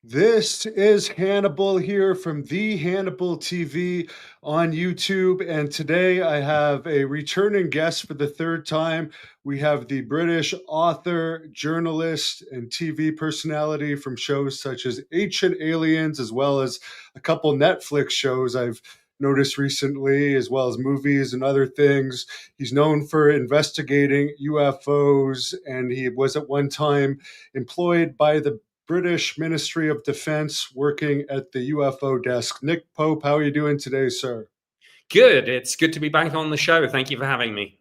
This is Hannibal here from the Hannibal TV on YouTube. And today I have a returning guest for the third time. We have the British author, journalist, and TV personality from shows such as Ancient Aliens, as well as a couple Netflix shows I've noticed recently, as well as movies and other things. He's known for investigating UFOs, and he was at one time employed by the British Ministry of Defense working at the UFO desk. Nick Pope, how are you doing today, sir? Good. It's good to be back on the show. Thank you for having me.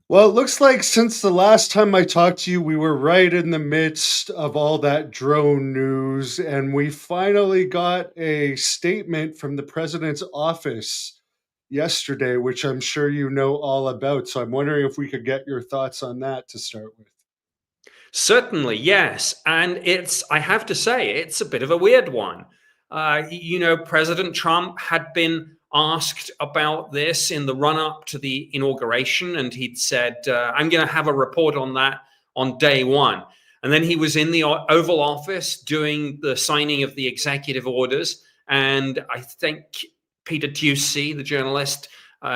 Well, it looks like since the last time I talked to you, we were right in the midst of all that drone news, and we finally got a statement from the president's office yesterday, which I'm sure you know all about. So I'm wondering if we could get your thoughts on that to start with. Certainly, yes. And I have to say, it's a bit of a weird one. President Trump had been asked about this in the run up to the inauguration, and he'd said, I'm going to have a report on that on day one. And then he was in the Oval Office doing the signing of the executive orders. And I think Peter Ducey, the journalist,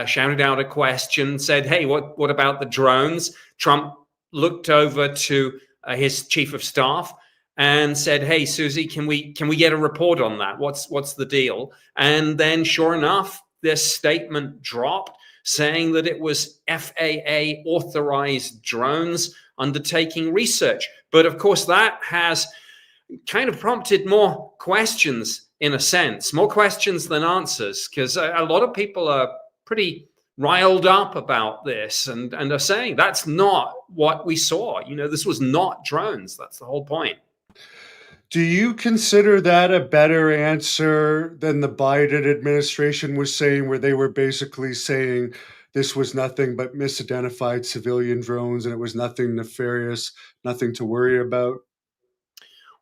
shouted out a question, said, hey, what about the drones? Trump looked over to his chief of staff and said, hey, Susie, can we get a report on that? What's the deal? And then sure enough, this statement dropped saying that it was FAA authorized drones undertaking research. But of course, that has kind of prompted more questions, in a sense, more questions than answers, because a lot of people are pretty riled up about this and are saying that's not what we saw. This was not drones. That's the whole point. Do you consider that a better answer than the Biden administration was saying, where they were basically saying this was nothing but misidentified civilian drones and it was nothing nefarious, nothing to worry about?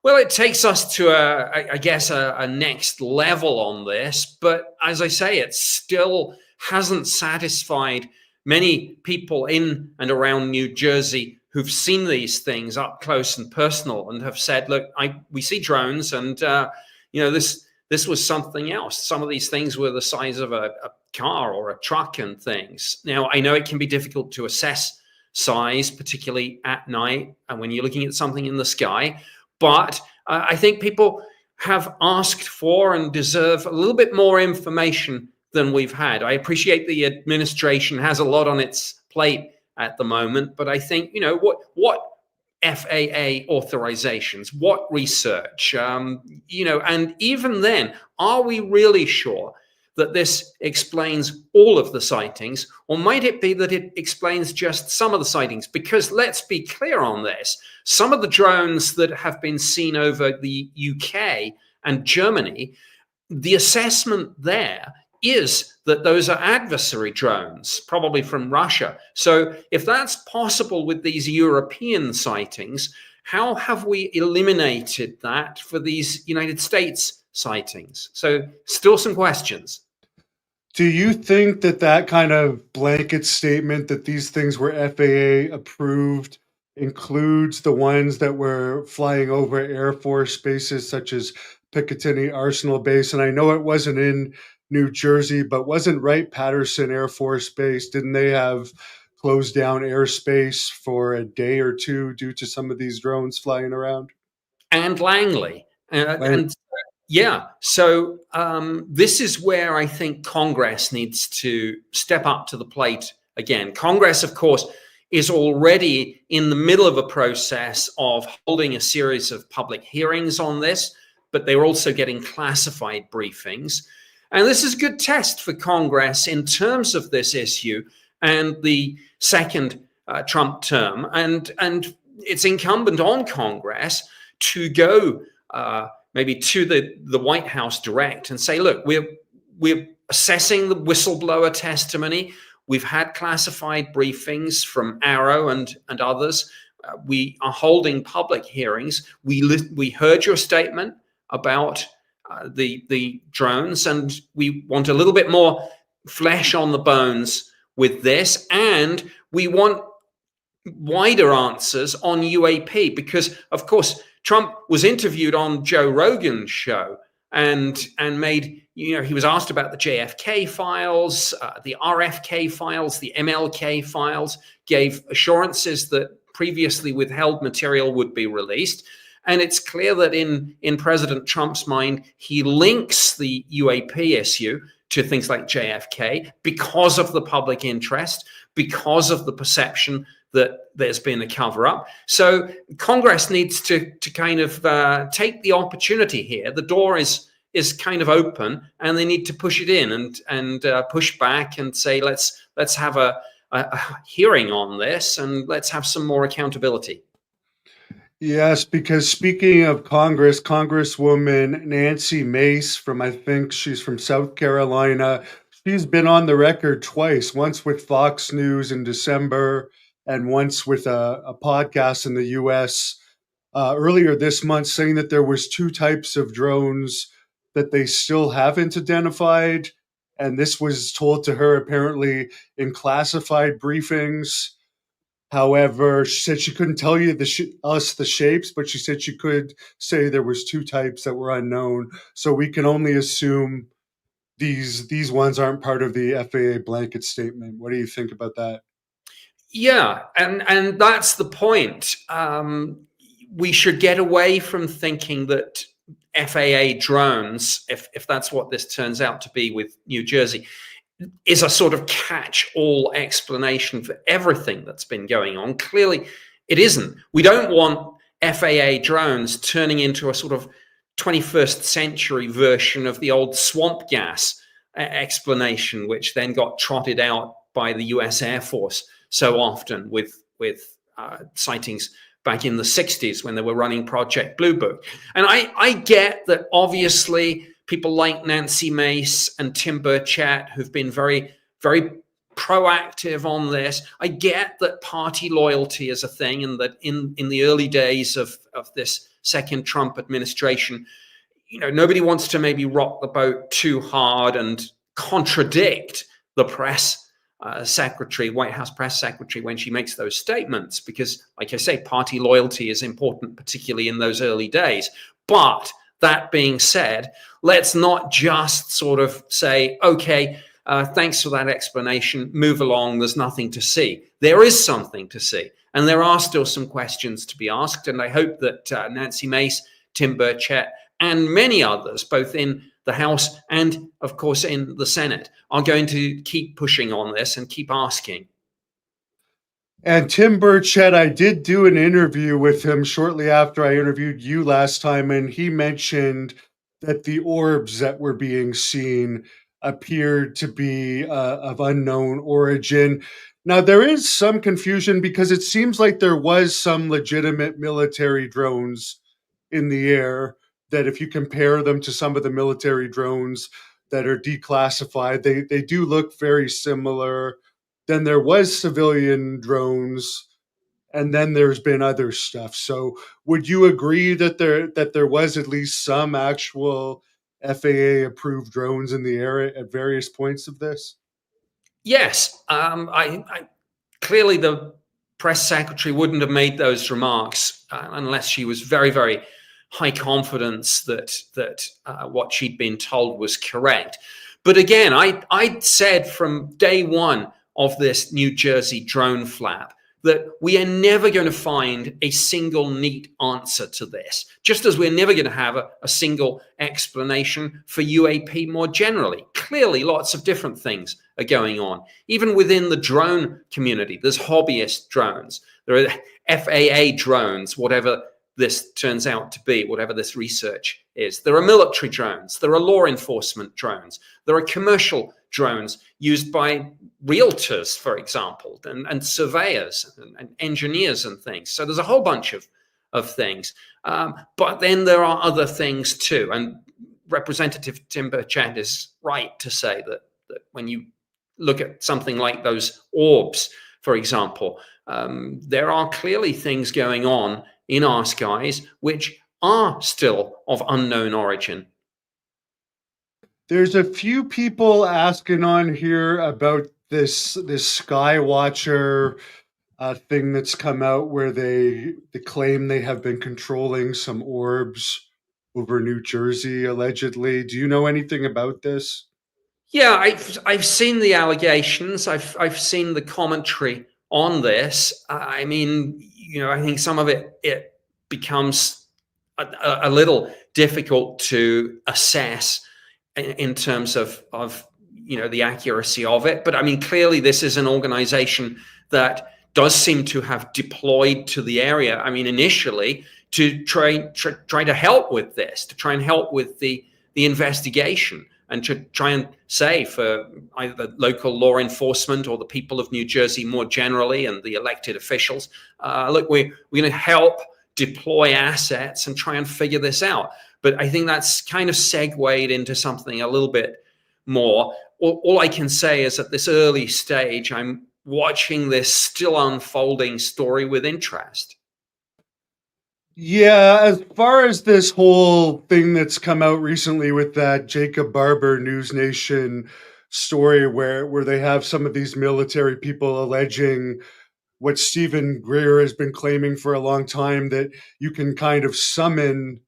Well, it takes us to a next level on this. But as I say, it still hasn't satisfied many people in and around New Jersey who've seen these things up close and personal and have said, look, we see drones and, this was something else. Some of these things were the size of a car or a truck and things. Now, I know it can be difficult to assess size, particularly at night and when you're looking at something in the sky. But I think people have asked for and deserve a little bit more information than we've had. I appreciate the administration has a lot on its plate at the moment, but I think, what FAA authorizations, what research, and even then, are we really sure that this explains all of the sightings, or might it be that it explains just some of the sightings? Because let's be clear on this, some of the drones that have been seen over the UK and Germany, the assessment there is that those are adversary drones, probably from Russia. So if that's possible with these European sightings, how have we eliminated that for these United States sightings? So still some questions. Do you think that kind of blanket statement that these things were FAA approved includes the ones that were flying over Air Force bases such as Picatinny Arsenal Base? And I know it wasn't in New Jersey, but wasn't Wright-Patterson Air Force Base, didn't they have closed down airspace for a day or two due to some of these drones flying around? And Langley. Yeah, so this is where I think Congress needs to step up to the plate again. Congress, of course, is already in the middle of a process of holding a series of public hearings on this, but they're also getting classified briefings. And this is a good test for Congress in terms of this issue and the second Trump term. And it's incumbent on Congress to go maybe to the White House direct and say, look, we're assessing the whistleblower testimony. We've had classified briefings from Arrow and others. We are holding public hearings. We heard your statement about the drones, and we want a little bit more flesh on the bones with this, and we want wider answers on UAP, because of course Trump was interviewed on Joe Rogan's show and made, he was asked about the JFK files, the RFK files, the MLK files, gave assurances that previously withheld material would be released. And it's clear that in President Trump's mind, he links the UAP issue to things like JFK because of the public interest, because of the perception that there's been a cover-up. So Congress needs to kind of take the opportunity here. The door is kind of open, and they need to push it in and push back and say, let's have a hearing on this, and let's have some more accountability. Yes, because speaking of Congress, Congresswoman Nancy Mace I think she's from South Carolina, she's been on the record twice, once with Fox News in December and once with a podcast in the US earlier this month, saying that there was two types of drones that they still haven't identified. And this was told to her apparently in classified briefings. However, she said she couldn't tell you the shapes, but she said she could say there was two types that were unknown. So we can only assume these ones aren't part of the FAA blanket statement. What do you think about that? Yeah, and that's the point. We should get away from thinking that FAA drones, if that's what this turns out to be with New Jersey, is a sort of catch-all explanation for everything that's been going on. Clearly, it isn't. We don't want FAA drones turning into a sort of 21st century version of the old swamp gas explanation, which then got trotted out by the US Air Force so often with sightings back in the 60s when they were running Project Blue Book. And I get that obviously people like Nancy Mace and Tim Burchett, who've been very, very proactive on this. I get that party loyalty is a thing, and that in the early days of this second Trump administration, nobody wants to maybe rock the boat too hard and contradict the press secretary, White House press secretary, when she makes those statements, because, like I say, party loyalty is important, particularly in those early days. But that being said, let's not just sort of say, okay, thanks for that explanation, move along, there's nothing to see. There is something to see, and there are still some questions to be asked, and I hope that Nancy Mace, Tim Burchett, and many others, both in the House and, of course, in the Senate, are going to keep pushing on this and keep asking. And Tim Burchett, I did do an interview with him shortly after I interviewed you last time, and he mentioned that the orbs that were being seen appeared to be of unknown origin. Now, there is some confusion because it seems like there was some legitimate military drones in the air that, if you compare them to some of the military drones that are declassified, they do look very similar. Then there was civilian drones, and then there's been other stuff. So would you agree that there was at least some actual FAA approved drones in the air at various points of this? Yes, I clearly the press secretary wouldn't have made those remarks unless she was very, very high confidence that what she'd been told was correct. But again, I said from day one of this New Jersey drone flap that we are never going to find a single neat answer to this, just as we're never going to have a single explanation for UAP more generally. Clearly, lots of different things are going on. Even within the drone community, there's hobbyist drones. There are FAA drones, whatever this turns out to be, whatever this research is. There are military drones. There are law enforcement drones. There are commercial drones used by realtors, for example, and surveyors and engineers and things. So there's a whole bunch of things. But then there are other things too. And Representative Tim Burchett is right to say that when you look at something like those orbs, for example, there are clearly things going on in our skies which are still of unknown origin. There's a few people asking on here about this skywatcher thing that's come out where they claim they have been controlling some orbs over New Jersey, allegedly. Do you know anything about this? Yeah, I've seen the allegations. I've seen the commentary on this. I mean, I think some of it becomes a little difficult to assess in terms of the accuracy of it. But I mean, clearly, this is an organization that does seem to have deployed to the area. I mean, initially to try to help with this, to try and help with the investigation, and to try and say for either the local law enforcement or the people of New Jersey more generally and the elected officials, look, we're going to help deploy assets and try and figure this out. But I think that's kind of segued into something a little bit more. All I can say is at this early stage, I'm watching this still unfolding story with interest. Yeah, as far as this whole thing that's come out recently with that Jacob Barber News Nation story where they have some of these military people alleging what Stephen Greer has been claiming for a long time, that you can kind of summon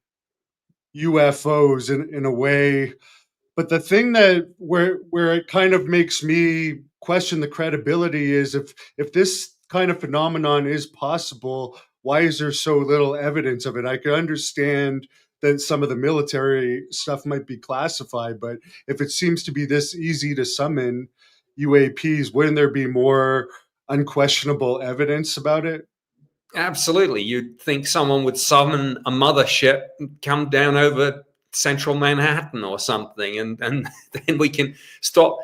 UFOs in a way. But the thing that where it kind of makes me question the credibility is, if this kind of phenomenon is possible, why is there so little evidence of it? I could understand that some of the military stuff might be classified, but if it seems to be this easy to summon UAPs, wouldn't there be more unquestionable evidence about it? Absolutely. You'd think someone would summon a mothership and come down over central Manhattan or something, and then we can stop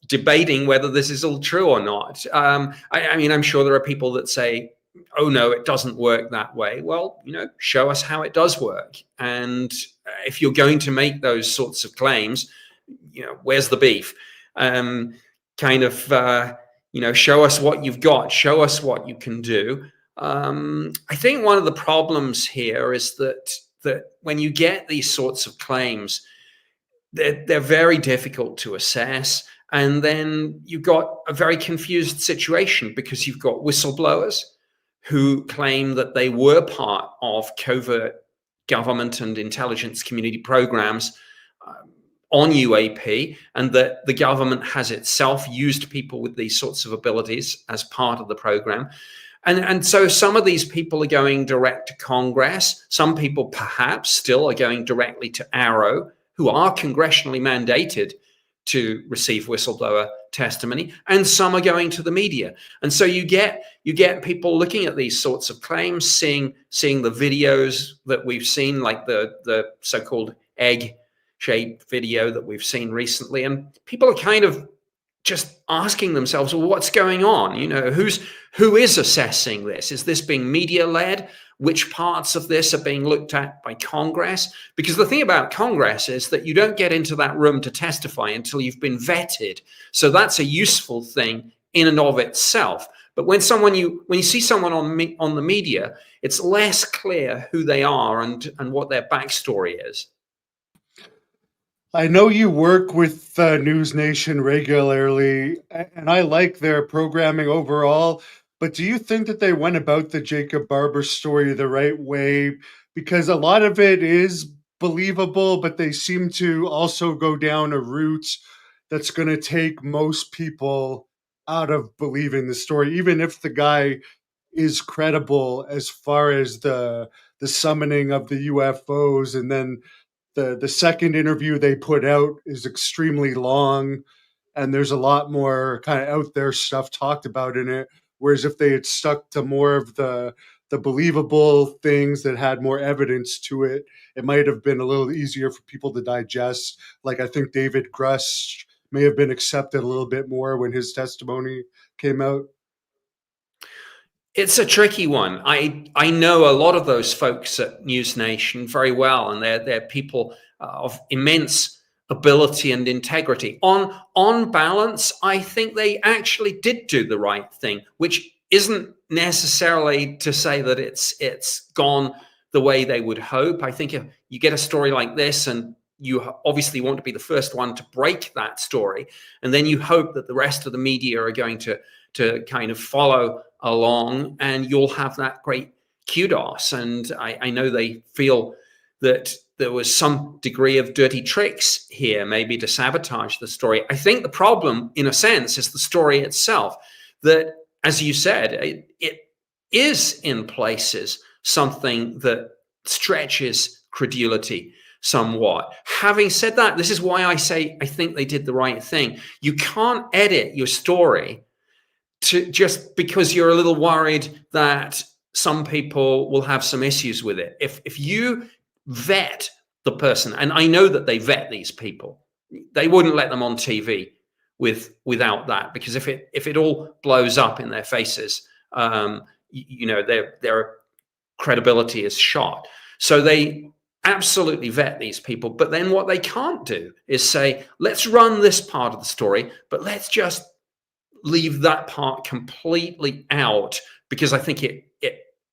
debating whether this is all true or not. I mean, I'm sure there are people that say, oh no, it doesn't work that way. Well, show us how it does work. And if you're going to make those sorts of claims, where's the beef? Kind of, show us what you've got, show us what you can do. I think one of the problems here is that when you get these sorts of claims, they're very difficult to assess. And then you've got a very confused situation because you've got whistleblowers who claim that they were part of covert government and intelligence community programs on UAP, and that the government has itself used people with these sorts of abilities as part of the program. And so some of these people are going direct to Congress. Some people perhaps still are going directly to AARO, who are congressionally mandated to receive whistleblower testimony, and some are going to the media. And so you get people looking at these sorts of claims, seeing the videos that we've seen, like the so-called egg-shaped video that we've seen recently, and people are kind of just asking themselves, well, what's going on? Who is assessing this? Is this being media led? Which parts of this are being looked at by Congress? Because the thing about Congress is that you don't get into that room to testify until you've been vetted. So that's a useful thing in and of itself. But when you see someone on the media, it's less clear who they are and what their backstory is. I know you work with News Nation regularly, and I like their programming overall. But do you think that they went about the Jacob Barber story the right way? Because a lot of it is believable, but they seem to also go down a route that's going to take most people out of believing the story, even if the guy is credible as far as the summoning of the UFOs. And then the second interview they put out is extremely long, and there's a lot more kind of out there stuff talked about in it. Whereas if they had stuck to more of the believable things that had more evidence to it, it might have been a little easier for people to digest. Like, I think David Grush may have been accepted a little bit more when his testimony came out. It's a tricky one. I know a lot of those folks at News Nation very well, and they're people of immense ability and integrity. On balance, I think they actually did do the right thing, which isn't necessarily to say that it's gone the way they would hope. I think if you get a story like this, and you obviously want to be the first one to break that story, and then you hope that the rest of the media are going to kind of follow along, and you'll have that great kudos. And I know they feel that there was some degree of dirty tricks here, maybe to sabotage the story. I think the problem, in a sense, is the story itself. That, as you said, it is in places something that stretches credulity somewhat. Having said that, this is why I say I think they did the right thing. You can't edit your story to just because you're a little worried that some people will have some issues with it. If you vet the person, and I know that they vet these people, they wouldn't let them on TV without that, because if it all blows up in their faces, their credibility is shot. So they absolutely vet these people. But then what they can't do is say, let's run this part of the story, but let's just leave that part completely out because I think it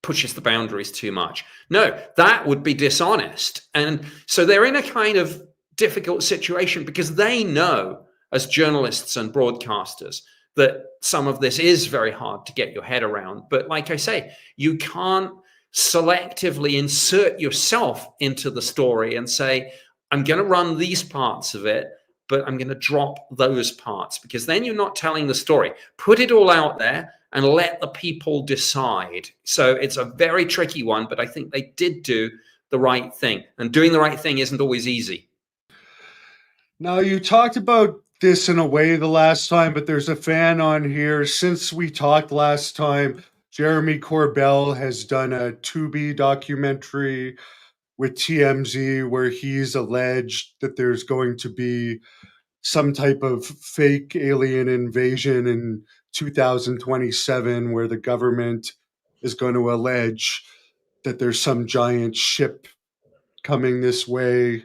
pushes the boundaries too much. No, that would be dishonest. And so they're in a kind of difficult situation because they know, as journalists and broadcasters, that some of this is very hard to get your head around. But like I say, you can't selectively insert yourself into the story and say, I'm going to run these parts of it, but I'm going to drop those parts, because then you're not telling the story. Put it all out there and let the people decide. So it's a very tricky one, but I think they did do the right thing. And doing the right thing isn't always easy. Now, you talked about this in a way the last time, but there's a fan on here. Since we talked last time, Jeremy Corbell has done a Tubi documentary with TMZ where he's alleged that there's going to be some type of fake alien invasion in 2027, where the government is going to allege that there's some giant ship coming this way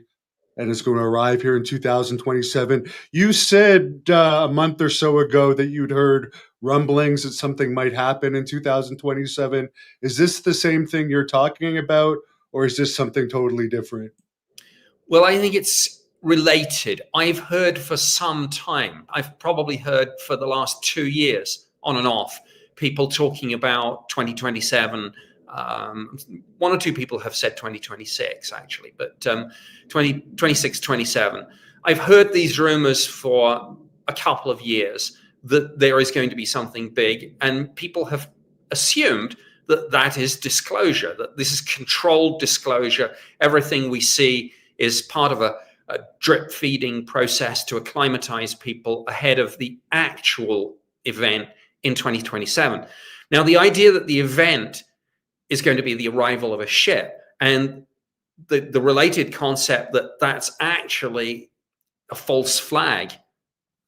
and is going to arrive here in 2027. You said a month or so ago that you'd heard rumblings that something might happen in 2027. Is this the same thing you're talking about, or is this something totally different? Well, I think it's related. I've heard for some time, I've probably heard for the last 2 years on and off, people talking about 2027. One or two people have said 2026 actually, but 2026, 27. I've heard these rumors for a couple of years that there is going to be something big, and people have assumed that that is disclosure, that this is controlled disclosure. Everything we see is part of a drip feeding process to acclimatize people ahead of the actual event in 2027. Now, the idea that the event is going to be the arrival of a ship, and the related concept that that's actually a false flag,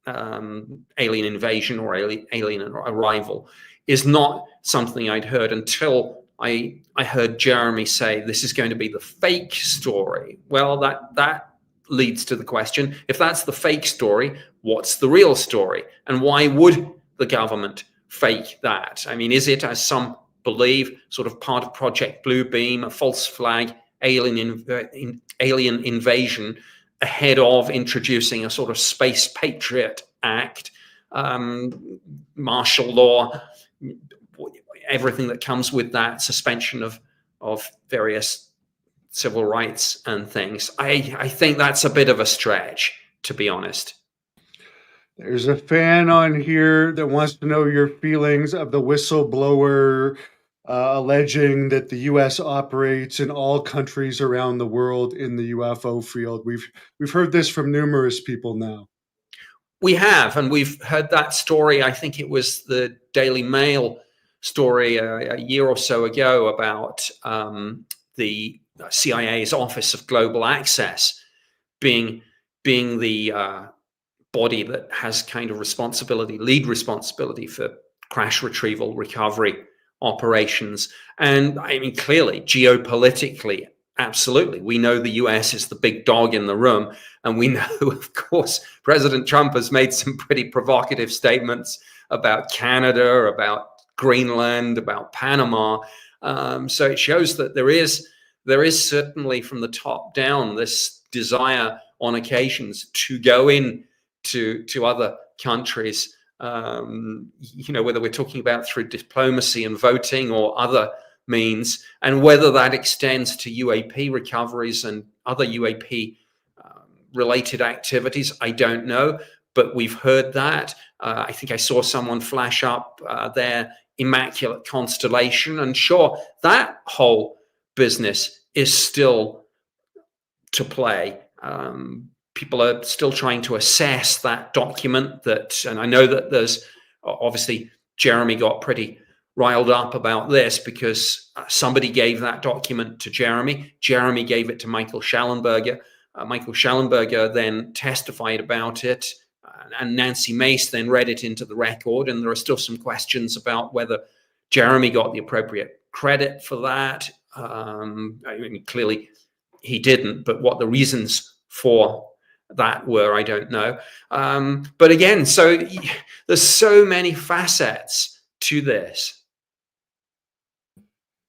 alien invasion or alien arrival, is not something I'd heard until I heard Jeremy say this is going to be the fake story. Well, that leads to the question, if that's the fake story, what's the real story? And why would the government fake that? I mean, is it, as some believe, sort of part of Project Bluebeam, a false flag alien invasion ahead of introducing a sort of Space Patriot Act, martial law, everything that comes with that, suspension of various civil rights and things? I think that's a bit of a stretch, to be honest. There's a fan on here that wants to know your feelings of the whistleblower alleging that the U.S. operates in all countries around the world in the UFO field. We've heard this from numerous people now. We have, and we've heard that story. I think it was the Daily Mail story a year or so ago about the CIA's Office of Global Access being the body that has kind of lead responsibility for crash retrieval recovery operations. And I mean, clearly, geopolitically, absolutely, we know the US is the big dog in the room. And we know, of course, President Trump has made some pretty provocative statements about Canada, about Greenland, about Panama. So it shows that there is certainly, from the top down, this desire on occasions to go in to other countries whether we're talking about through diplomacy and voting or other means, and whether that extends to UAP recoveries and other UAP related activities, I don't know, but we've heard that. I think I saw someone flash up their Immaculate Constellation, and sure, that whole business is still to play. People are still trying to assess that document, and I know that there's obviously Jeremy got pretty riled up about this because somebody gave that document to Jeremy. Jeremy gave it to Michael Schallenberger. Michael Schallenberger then testified about it, and Nancy Mace then read it into the record, and there are still some questions about whether Jeremy got the appropriate credit for that. I mean, clearly he didn't, but what the reasons for that were, I don't know. But again, so there's so many facets to this.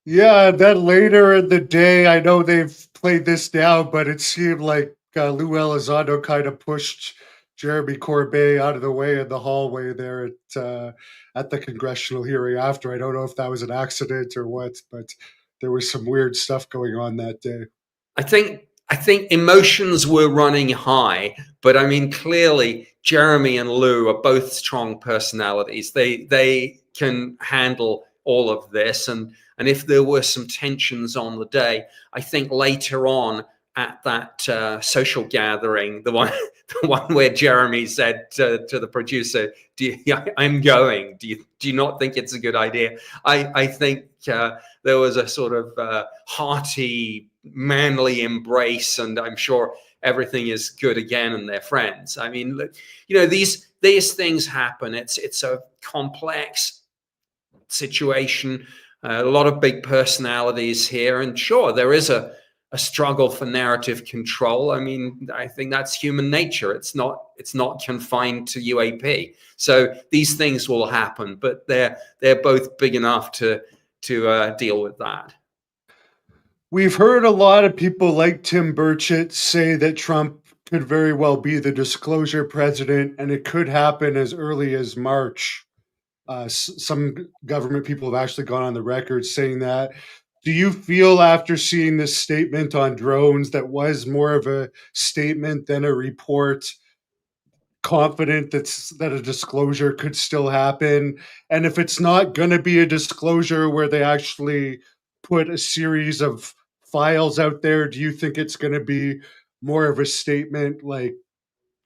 Yeah, then later in the day, I know they've played this down, but it seemed like Lou Elizondo kind of pushed Jeremy Corbett out of the way in the hallway there at the congressional hearing after. I don't know if that was an accident or what, but there was some weird stuff going on that day. I think emotions were running high, but I mean, clearly Jeremy and Lou are both strong personalities. They can handle all of this, and if there were some tensions on the day, I think later on at that social gathering, the one where Jeremy said to the producer, "I'm going. Do you not think it's a good idea?" I think there was a sort of hearty, manly embrace, and I'm sure everything is good again, and they're friends. I mean, these things happen. It's a complex situation, a lot of big personalities here, and sure, there is a struggle for narrative control. I mean, I think that's human nature. It's not confined to UAP. So these things will happen, but they're both big enough to deal with that. We've heard a lot of people like Tim Burchett say that Trump could very well be the disclosure president, and it could happen as early as March. Some government people have actually gone on the record saying that. Do you feel, after seeing this statement on drones that was more of a statement than a report, confident that a disclosure could still happen? And if it's not going to be a disclosure where they actually put a series of files out there, do you think it's going to be more of a statement like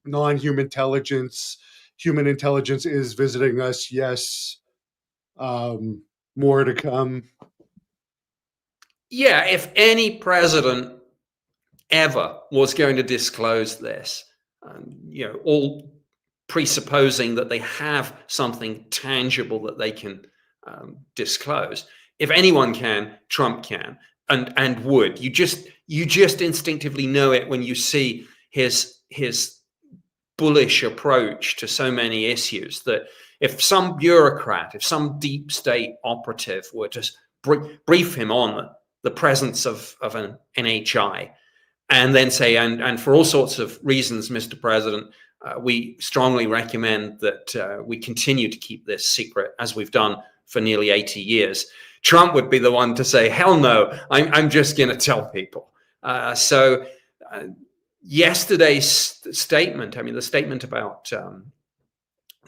non-human intelligence, human intelligence is visiting us, yes, more to come? Yeah, if any president ever was going to disclose this, all presupposing that they have something tangible that they can disclose. If anyone can, Trump can, and would. You just instinctively know it when you see his bullish approach to so many issues, that if some bureaucrat, if some deep state operative were to brief him on the presence of an NHI, and then say, and for all sorts of reasons, Mr. President, we strongly recommend that we continue to keep this secret, as we've done for nearly 80 years. Trump would be the one to say, hell no, I'm just going to tell people. Yesterday's statement, I mean, the statement about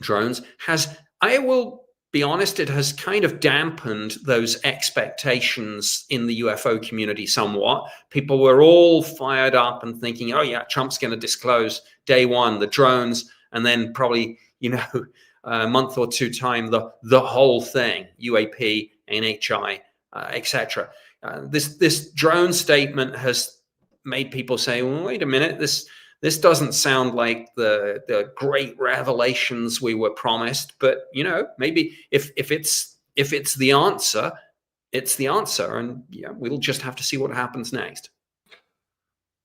drones has, I will be honest, it has kind of dampened those expectations in the UFO community somewhat. People were all fired up and thinking, oh yeah, Trump's going to disclose day one the drones, and then probably, a month or two time, the whole thing, UAP, NHI, etc. This drone statement has made people say, well, wait a minute, this doesn't sound like the great revelations we were promised, but maybe if it's the answer, it's the answer, and we'll just have to see what happens next.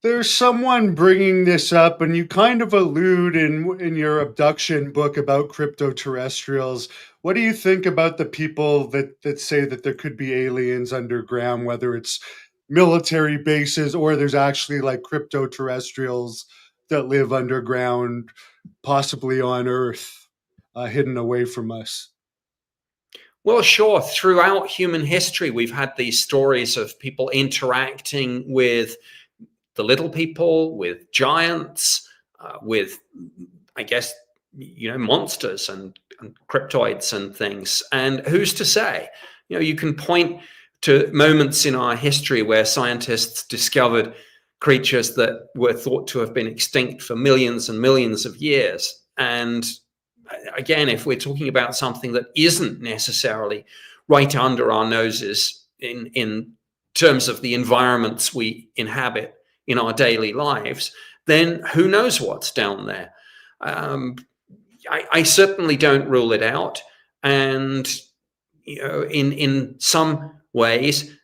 There's someone bringing this up, and you kind of allude in your abduction book about crypto-terrestrials. What do you think about the people that say that there could be aliens underground, whether it's military bases or there's actually like crypto-terrestrials that live underground, possibly on Earth? hidden away from us? Well, sure. Throughout human history, we've had these stories of people interacting with the little people, with giants, with, I guess, monsters and cryptoids and things. And who's to say? You can point to moments in our history where scientists discovered creatures that were thought to have been extinct for millions and millions of years. And again, if we're talking about something that isn't necessarily right under our noses in terms of the environments we inhabit in our daily lives, then who knows what's down there? I certainly don't rule it out. And in some ways,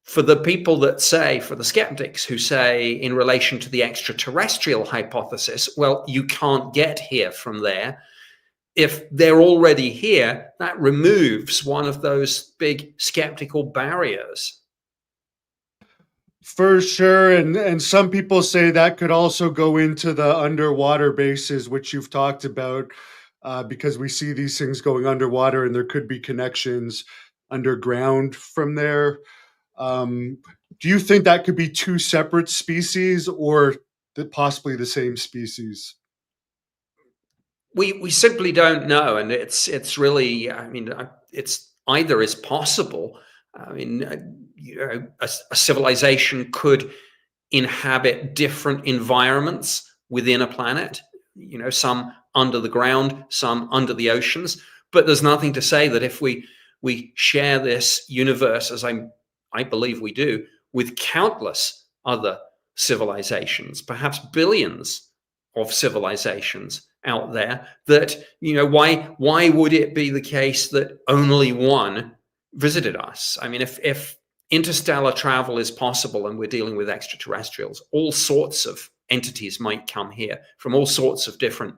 for the people that say, for the skeptics who say in relation to the extraterrestrial hypothesis, well, you can't get here from there. If they're already here, that removes one of those big skeptical barriers. For sure. And some people say that could also go into the underwater bases, which you've talked about, because we see these things going underwater and there could be connections underground from there. Do you think that could be two separate species or possibly the same species? We simply don't know, and it's really, it's either is possible. A civilization could inhabit different environments within a planet. Some under the ground, some under the oceans. But there's nothing to say that if we share this universe, as I believe we do, with countless other civilizations, perhaps billions of civilizations out there, that why would it be the case that only one visited us? I mean, if interstellar travel is possible and we're dealing with extraterrestrials, all sorts of entities might come here from all sorts of different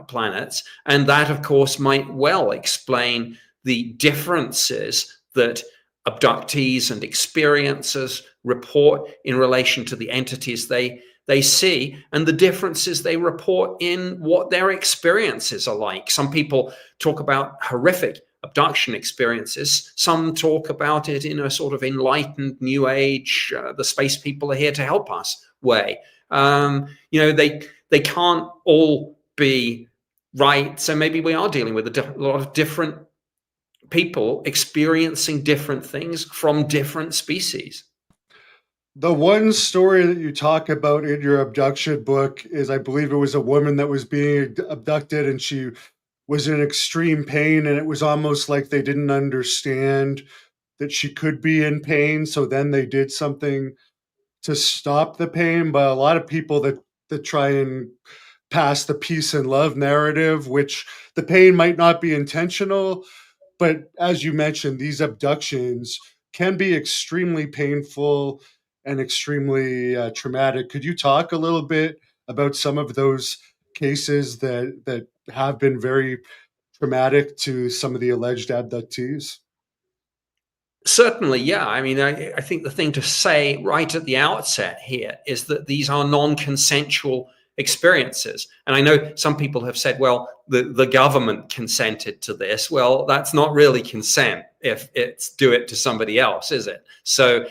planets, and that of course might well explain the differences that abductees and experiencers report in relation to the entities they see, and the differences they report in what their experiences are like. Some people talk about horrific abduction experiences. Some talk about it in a sort of enlightened new age, the space people are here to help us way. They can't all be right. So maybe we are dealing with a lot of different people experiencing different things from different species. The one story that you talk about in your abduction book is, I believe it was a woman that was being abducted and she was in extreme pain, and it was almost like they didn't understand that she could be in pain. So then they did something to stop the pain. But a lot of people that try and pass the peace and love narrative, which the pain might not be intentional, but as you mentioned, these abductions can be extremely painful and extremely traumatic. Could you talk a little bit about some of those cases that have been very traumatic to some of the alleged abductees? Certainly, yeah. I mean, I think the thing to say right at the outset here is that these are non-consensual experiences. And I know some people have said, well, the government consented to this. Well, that's not really consent if it's do it to somebody else, is it? So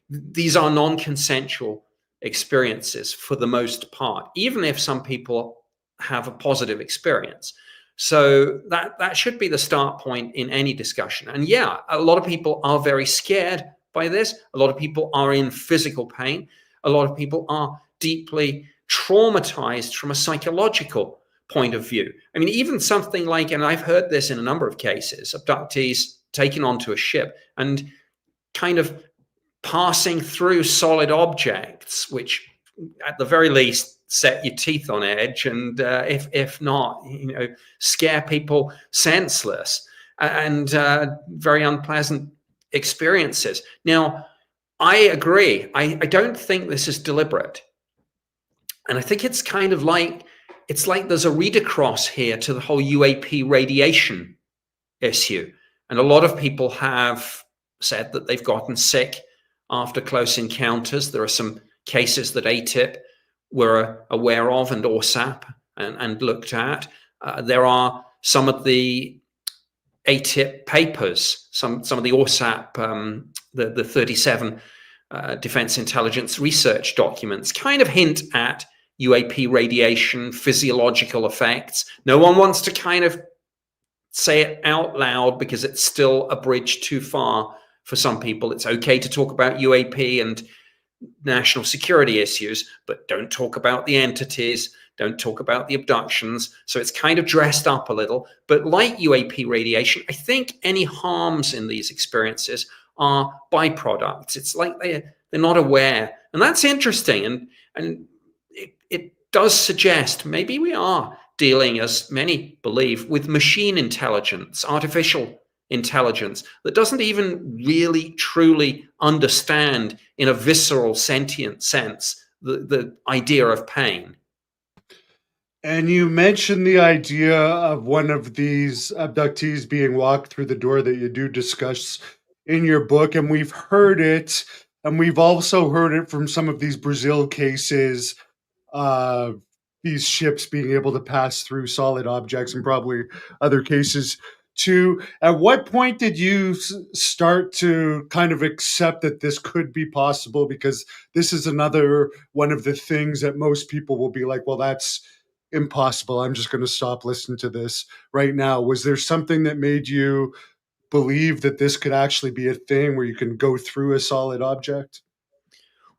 these are non-consensual experiences for the most part, even if some people have a positive experience. So that should be the start point in any discussion. And yeah, a lot of people are very scared by this. A lot of people are in physical pain. A lot of people are deeply traumatized from a psychological point of view. I mean, even something like, and I've heard this in a number of cases, abductees taken onto a ship and kind of passing through solid objects, which at the very least set your teeth on edge, and if not, scare people senseless, and very unpleasant experiences. Now, I agree. I don't think this is deliberate, and I think it's kind of like there's a read across here to the whole UAP radiation issue, and a lot of people have said that they've gotten sick after close encounters. There are some cases that ATIP were aware of and ORSAP and looked at. There are some of the ATIP papers, some of the ORSAP, the 37 Defense Intelligence Research documents kind of hint at UAP radiation, physiological effects. No one wants to kind of say it out loud because it's still a bridge too far for some people. It's okay to talk about UAP and national security issues, but don't talk about the entities, don't talk about the abductions. So it's kind of dressed up a little. But like UAP radiation, I think any harms in these experiences are byproducts. It's like they're not aware. And that's interesting. And it does suggest maybe we are dealing, as many believe, with machine intelligence, artificial intelligence that doesn't even really truly understand in a visceral sentient sense the idea of pain. And you mentioned the idea of one of these abductees being walked through the door that you do discuss in your book, and we've heard it, and we've also heard it from some of these Brazil cases, these ships being able to pass through solid objects, and probably other cases too. At what point did you start to kind of accept that this could be possible? Because this is another one of the things that most people will be like, well, that's impossible. I'm just going to stop listening to this right now. Was there something that made you believe that this could actually be a thing where you can go through a solid object?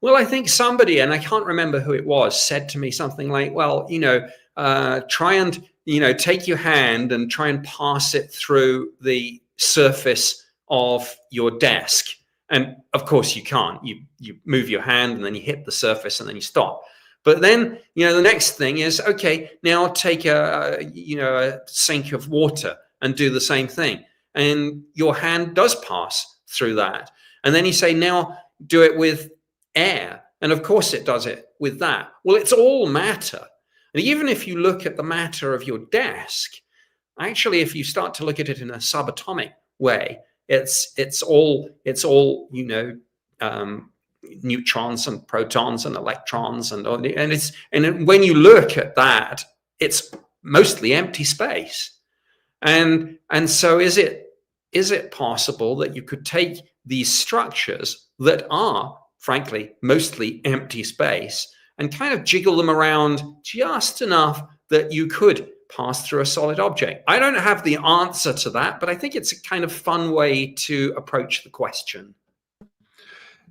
Well, I think somebody, and I can't remember who it was, said to me something like, well, try and, take your hand and try and pass it through the surface of your desk. And of course you can't. You move your hand and then you hit the surface and then you stop. But then, the next thing is, okay, now take a sink of water and do the same thing. And your hand does pass through that. And then you say, now do it with air. And of course it does it with that. Well, it's all matter. And even if you look at the matter of your desk, actually, if you start to look at it in a subatomic way, it's all neutrons and protons and electrons and when you look at that, it's mostly empty space. And so is it possible that you could take these structures that are frankly mostly empty space and kind of jiggle them around just enough that you could pass through a solid object? I don't have the answer to that, but I think it's a kind of fun way to approach the question.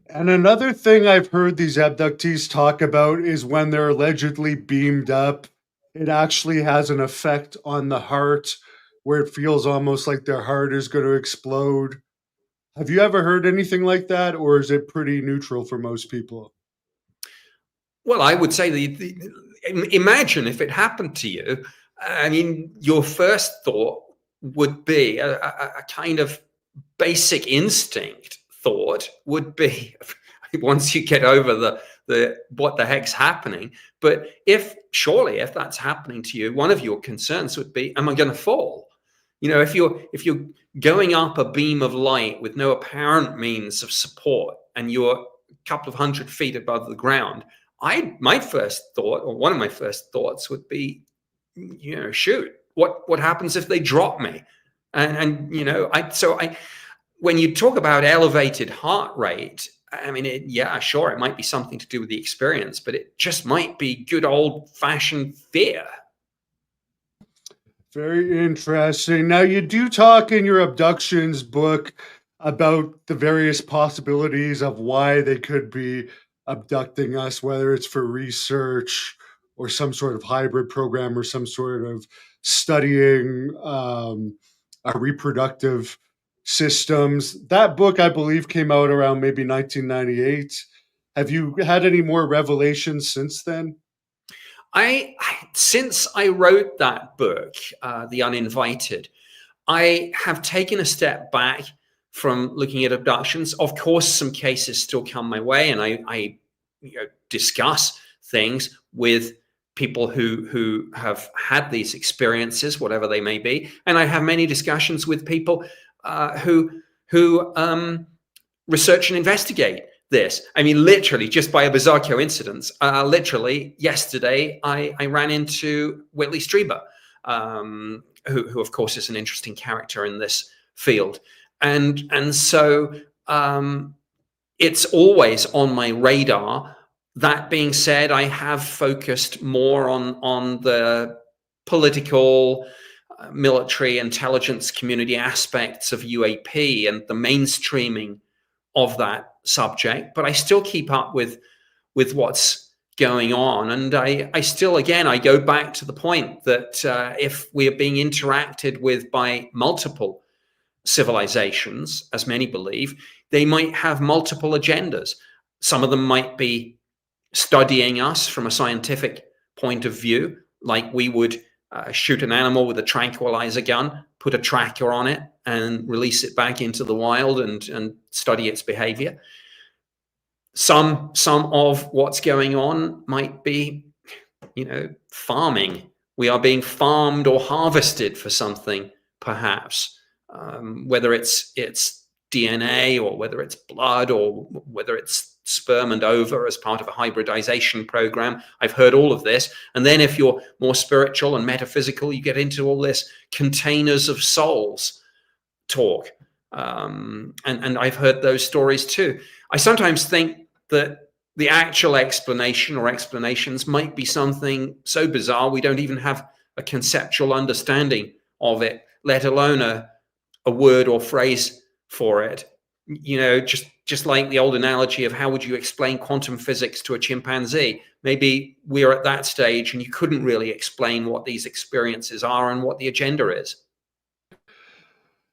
And another thing I've heard these abductees talk about is when they're allegedly beamed up, it actually has an effect on the heart where it feels almost like their heart is going to explode. Have you ever heard anything like that, or is it pretty neutral for most people? Well, I would say imagine if it happened to you. I mean, your first thought would be a kind of basic instinct thought would be, once you get over the what the heck's happening. But if that's happening to you, one of your concerns would be, am I going to fall? If you're going up a beam of light with no apparent means of support and you're a couple of 100 feet above the ground, my first thought, or one of my first thoughts, would be, shoot, what happens if they drop me? When you talk about elevated heart rate, I mean, it might be something to do with the experience, but it just might be good old-fashioned fear. Very interesting. Now, you do talk in your Abductions book about the various possibilities of why they could be abducting us, whether it's for research or some sort of hybrid program or some sort of studying our reproductive systems. That book, I believe, came out around maybe 1998. Have you had any more revelations since then? Since I wrote that book, The Uninvited, I have taken a step back from looking at abductions. Of course, some cases still come my way, and I discuss things with people who have had these experiences, whatever they may be. And I have many discussions with people who research and investigate this. I mean, literally, just by a bizarre coincidence, literally yesterday, I ran into Whitley Strieber, who of course is an interesting character in this field. And so it's always on my radar. That being said, I have focused more on the political, military intelligence community aspects of UAP and the mainstreaming of that subject, but I still keep up with what's going on. And I still, again, I go back to the point that if we are being interacted with by multiple civilizations, as many believe, they might have multiple agendas. Some of them might be studying us from a scientific point of view, like we would shoot an animal with a tranquilizer gun, put a tracker on it, and release it back into the wild and study its behavior. Some of what's going on might be, farming. We are being farmed or harvested for something, perhaps, whether it's DNA or whether it's blood or whether it's sperm and ova as part of a hybridization program. I've heard all of this. And then if you're more spiritual and metaphysical, you get into all this containers of souls talk. And I've heard those stories too. I sometimes think that the actual explanation or explanations might be something so bizarre we don't even have a conceptual understanding of it, let alone a word or phrase for it. Just like the old analogy of how would you explain quantum physics to a chimpanzee? Maybe we're at that stage and you couldn't really explain what these experiences are and what the agenda is.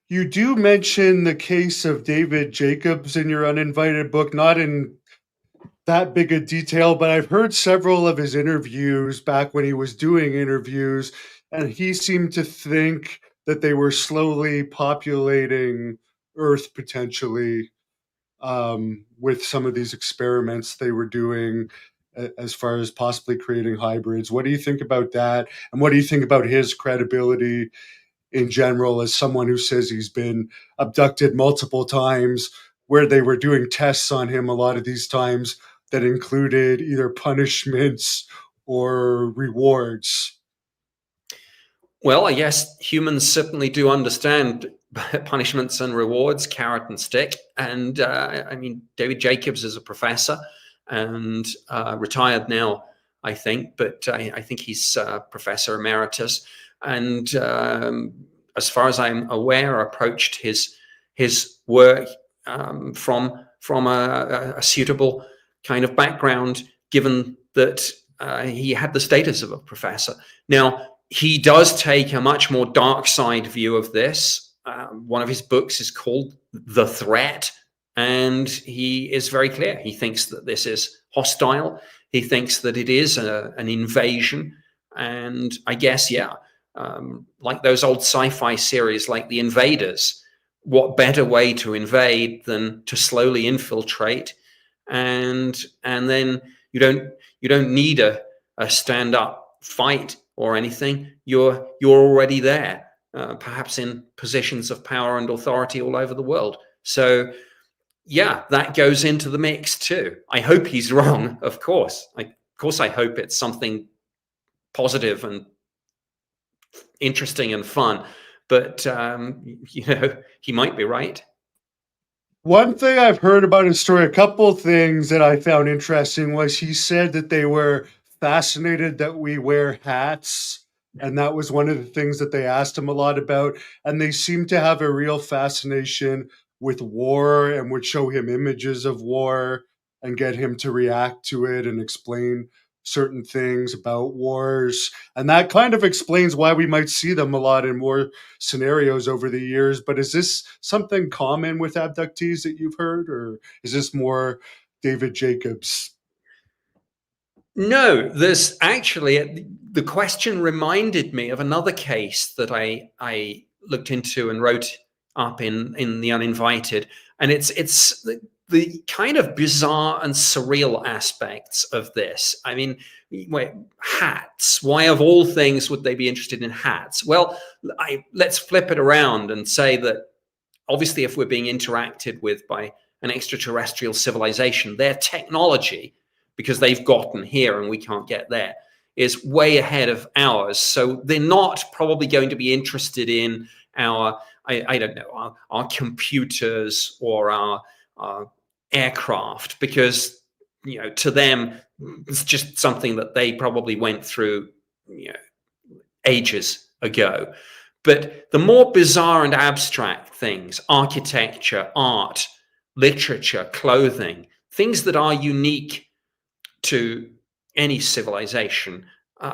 You do mention the case of David Jacobs in your Uninvited book, not in that big a detail, but I've heard several of his interviews back when he was doing interviews, and he seemed to think that they were slowly populating Earth potentially with some of these experiments they were doing as far as possibly creating hybrids. What do you think about that? And what do you think about his credibility in general as someone who says he's been abducted multiple times, where they were doing tests on him a lot of these times that included either punishments or rewards? Well, I guess humans certainly do understand punishments and rewards, carrot and stick. And David Jacobs is a professor and retired now, I think, but I think he's professor emeritus. And as far as I'm aware, approached his work from a suitable kind of background, given that he had the status of a professor. Now, he does take a much more dark side view of this. One of his books is called The Threat, and he is very clear. He thinks that this is hostile. He thinks that it is an invasion. And I guess, like those old sci-fi series like The Invaders, what better way to invade than to slowly infiltrate? And then you don't need a stand-up fight or anything. You're already there, perhaps in positions of power and authority all over the world. So that goes into the mix too. I hope he's wrong, of course. I hope it's something positive and interesting and fun, but he might be right. One thing I've heard about his story, a couple things that I found interesting, was he said that they were fascinated that we wear hats. And that was one of the things that they asked him a lot about. And they seem to have a real fascination with war and would show him images of war and get him to react to it and explain certain things about wars. And that kind of explains why we might see them a lot in war scenarios over the years. But is this something common with abductees that you've heard, or is this more David Jacobs? No, there's actually, the question reminded me of another case that I looked into and wrote up in the Uninvited. And it's the kind of bizarre and surreal aspects of this. I mean, wait, hats. Why of all things would they be interested in hats? Well, let's flip it around and say that obviously if we're being interacted with by an extraterrestrial civilization, their technology, because they've gotten here and we can't get there, is way ahead of ours. So they're not probably going to be interested in our, I don't know, our computers or our aircraft, because, you know, to them, it's just something that they probably went through, you know, ages ago. But the more bizarre and abstract things, architecture, art, literature, clothing, things that are unique to any civilization,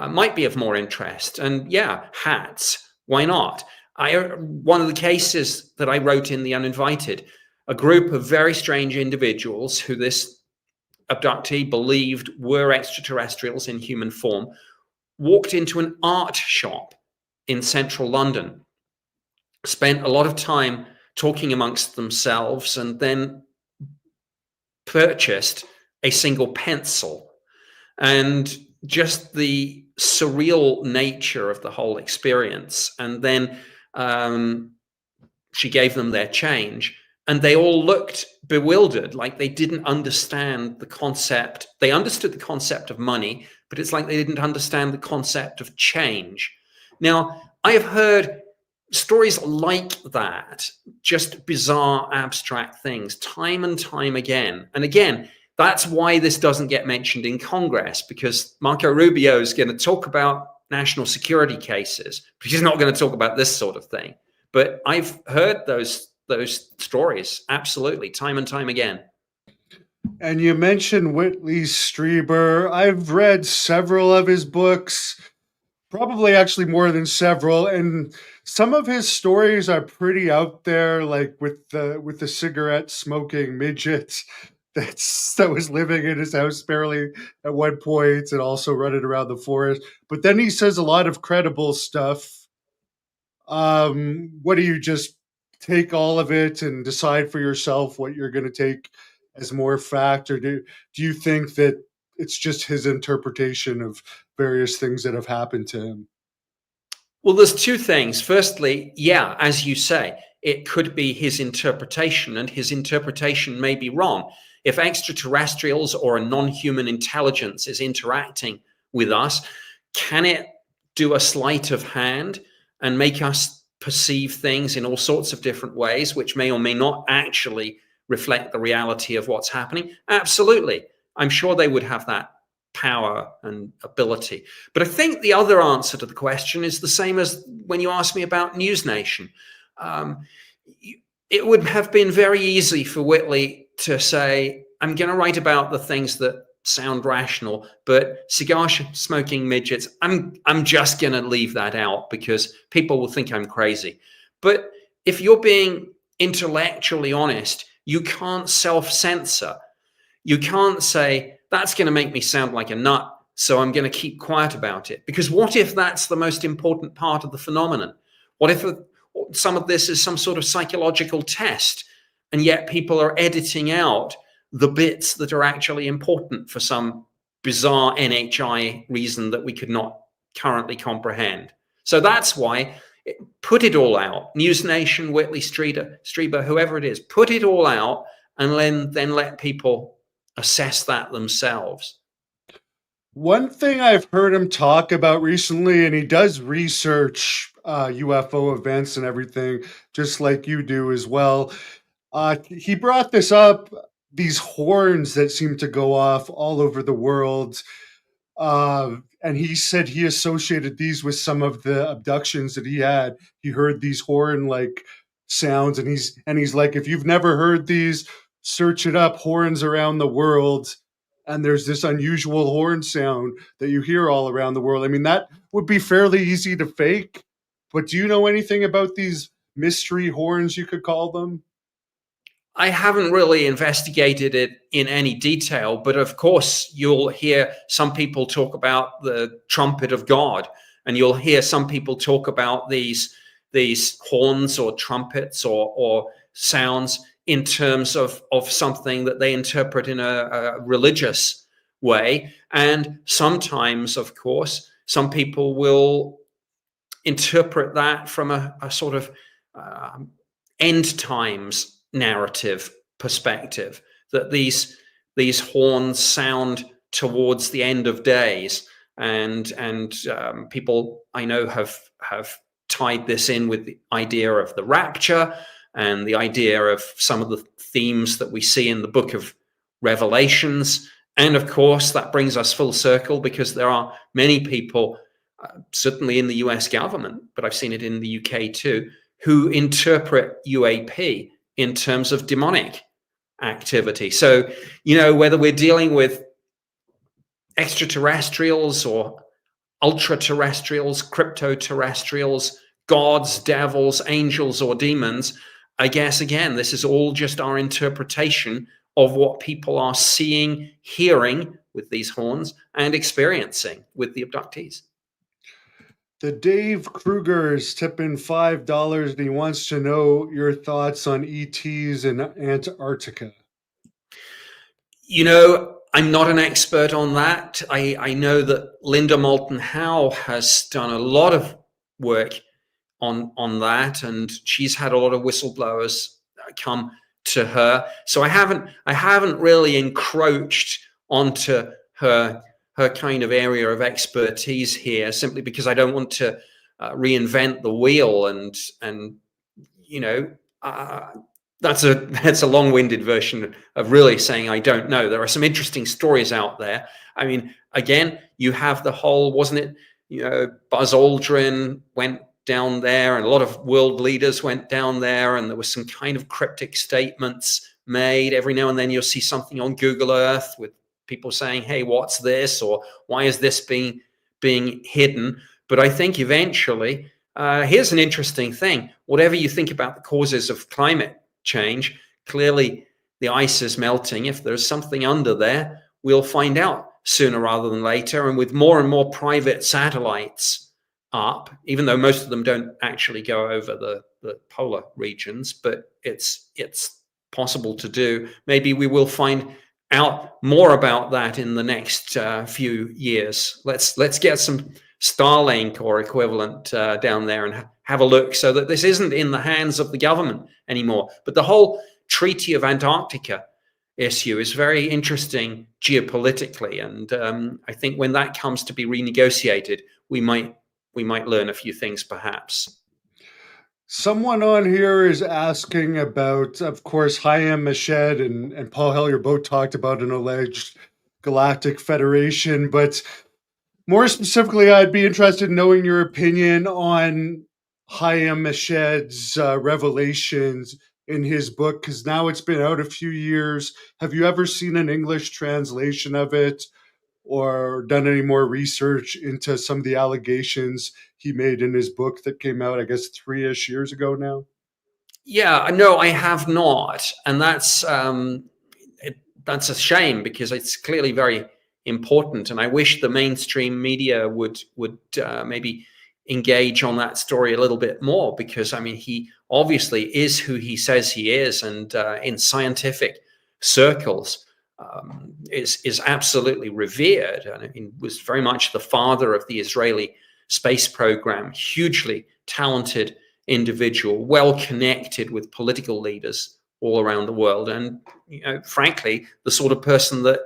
might be of more interest. And yeah, hats, why not? One of the cases that I wrote in The Uninvited, a group of very strange individuals who this abductee believed were extraterrestrials in human form, walked into an art shop in central London, spent a lot of time talking amongst themselves, and then purchased a single pencil. And just the surreal nature of the whole experience. And then she gave them their change, and they all looked bewildered, like they didn't understand the concept. They understood the concept of money, but it's like they didn't understand the concept of change. Now, I have heard stories like that, just bizarre, abstract things, time and time again. And again, that's why this doesn't get mentioned in Congress, because Marco Rubio is going to talk about national security cases, but he's not going to talk about this sort of thing. But I've heard those stories, absolutely, time and time again. And you mentioned Whitley Strieber. I've read several of his books, probably actually more than several, and some of his stories are pretty out there, like with the cigarette smoking midget that was living in his house barely at one point and also running around the forest. But then he says a lot of credible stuff. What do you just take all of it and decide for yourself what you're going to take as more fact, or do you think that it's just his interpretation of various things that have happened to him? Well, there's two things. Firstly, yeah, as you say, it could be his interpretation, and his interpretation may be wrong. If extraterrestrials or a non-human intelligence is interacting with us, can it do a sleight of hand and make us perceive things in all sorts of different ways, which may or may not actually reflect the reality of what's happening? Absolutely. I'm sure they would have that power and ability. But I think the other answer to the question is the same as when you asked me about News Nation. It would have been very easy for Whitley to say, I'm going to write about the things that sound rational, but cigar smoking midgets, I'm just going to leave that out because people will think I'm crazy. But if you're being intellectually honest, you can't self-censor. You can't say, that's going to make me sound like a nut, so I'm going to keep quiet about it. Because what if that's the most important part of the phenomenon? What if some of this is some sort of psychological test, and yet people are editing out the bits that are actually important for some bizarre NHI reason that we could not currently comprehend? So that's why, put it all out. News Nation, Whitley Strieber, whoever it is, put it all out, and then let people assess that themselves. One thing I've heard him talk about recently, and he does research UFO events and everything, just like you do as well. He brought this up, these horns that seem to go off all over the world. And he said he associated these with some of the abductions that he had. He heard these horn like sounds, and he's like, if you've never heard these, search it up, horns around the world. And there's this unusual horn sound that you hear all around the world. I mean, that would be fairly easy to fake. But do you know anything about these mystery horns, you could call them? I haven't really investigated it in any detail, but of course you'll hear some people talk about the trumpet of God, and you'll hear some people talk about these horns or trumpets or sounds in terms of something that they interpret in a religious way. And sometimes, of course, some people will interpret that from a sort of end times narrative perspective, that these horns sound towards the end of days. and people I know have tied this in with the idea of the rapture and the idea of some of the themes that we see in the book of Revelations. And of course, that brings us full circle, because there are many people, certainly in the US government, but I've seen it in the UK too, who interpret UAP in terms of demonic activity. So, whether we're dealing with extraterrestrials or ultra-terrestrials, crypto-terrestrials, gods, devils, angels, or demons, I guess, again, this is all just our interpretation of what people are seeing, hearing with these horns, and experiencing with the abductees. The Dave Kruger is tipping $5, and he wants to know your thoughts on ETs in Antarctica. I'm not an expert on that. I know that Linda Moulton Howe has done a lot of work on that, and she's had a lot of whistleblowers come to her. So I haven't really encroached onto her kind of area of expertise here, simply because I don't want to reinvent the wheel, and that's a long-winded version of really saying I don't know. There are some interesting stories out there. I mean, again, you have the whole, wasn't it, Buzz Aldrin went down there, and a lot of world leaders went down there, and there was some kind of cryptic statements made. Every now and then you'll see something on Google Earth with people saying, hey, what's this? Or why is this being hidden? But I think eventually, here's an interesting thing. Whatever you think about the causes of climate change, clearly the ice is melting. If there's something under there, we'll find out sooner rather than later. And with more and more private satellites up, even though most of them don't actually go over the polar regions, but it's possible to do, maybe we will find out more about that in the next few years. Let's get some Starlink or equivalent down there and have a look, so that this isn't in the hands of the government anymore. But the whole Treaty of Antarctica issue is very interesting geopolitically, and I think when that comes to be renegotiated, we might learn a few things, perhaps. Someone on here is asking about, of course, Hayam Meshed and Paul Hellyer both talked about an alleged galactic federation, but more specifically, I'd be interested in knowing your opinion on Hayam Meshed's revelations in his book, because now it's been out a few years. Have you ever seen an English translation of it, or done any more research into some of the allegations he made in his book that came out, I guess, 3-ish years ago now? Yeah, no, I have not. And that's a shame, because it's clearly very important. And I wish the mainstream media would maybe engage on that story a little bit more, because, I mean, he obviously is who he says he is. And in scientific circles, is absolutely revered. And he was very much the father of the Israeli space program, hugely talented individual, well connected with political leaders all around the world, and frankly, the sort of person that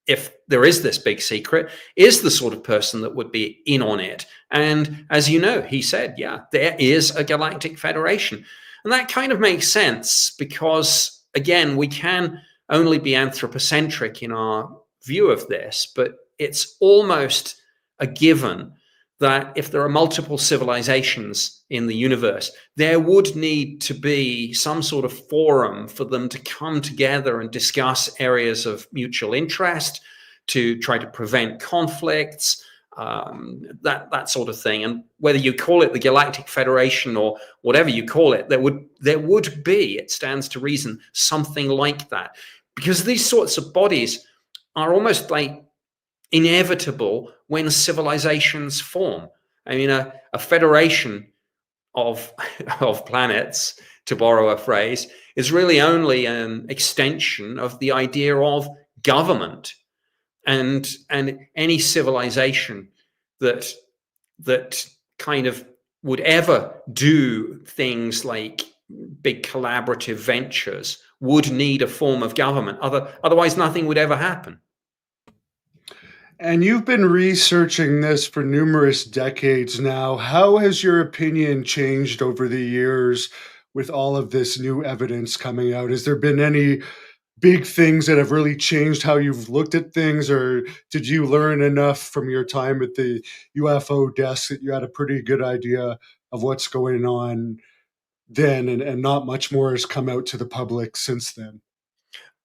if there is this big secret, is the sort of person that would be in on it. And as you know, he said, yeah, there is a galactic federation, and that kind of makes sense, because again, we can only be anthropocentric in our view of this, but it's almost a given that if there are multiple civilizations in the universe, there would need to be some sort of forum for them to come together and discuss areas of mutual interest, to try to prevent conflicts, that sort of thing. And whether you call it the Galactic Federation or whatever you call it, there would be, it stands to reason, something like that. Because these sorts of bodies are almost like inevitable when civilizations form. I mean, a federation of planets, to borrow a phrase, is really only an extension of the idea of government, and any civilization that kind of would ever do things like big collaborative ventures would need a form of government. Otherwise, nothing would ever happen. And you've been researching this for numerous decades now. How has your opinion changed over the years with all of this new evidence coming out? Has there been any big things that have really changed how you've looked at things, or did you learn enough from your time at the UFO desk that you had a pretty good idea of what's going on then, and not much more has come out to the public since then?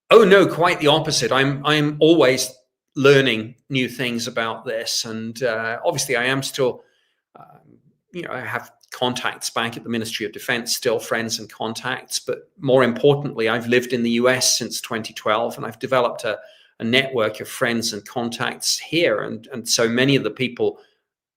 Oh no, quite the opposite. I'm always learning new things about this, and obviously I am still, I have contacts back at the Ministry of Defense, still friends and contacts. But more importantly, I've lived in the US since 2012, and I've developed a network of friends and contacts here, and so many of the people